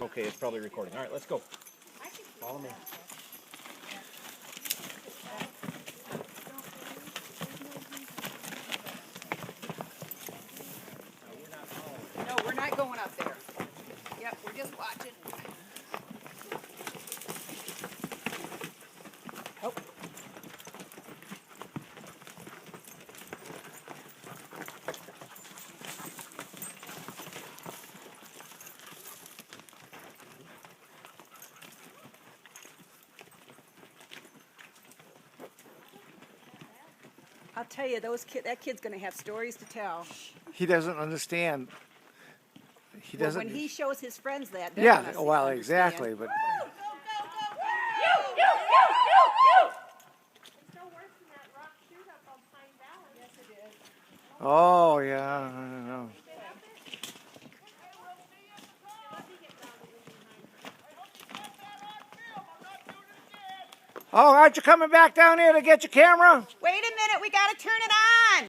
Okay, it's probably recording. All right, let's go. Follow me. No, we're not going up there. Yep, we're just watching. Oh. I'll tell you, that kid's going to have stories to tell. He doesn't understand. He doesn't. Well, when he shows his friends that, they're Yeah, gonna well, understand. exactly, but. Oh yeah, I don't know. Oh, aren't you coming back down here to get your camera? Wait a minute, we got to turn it on.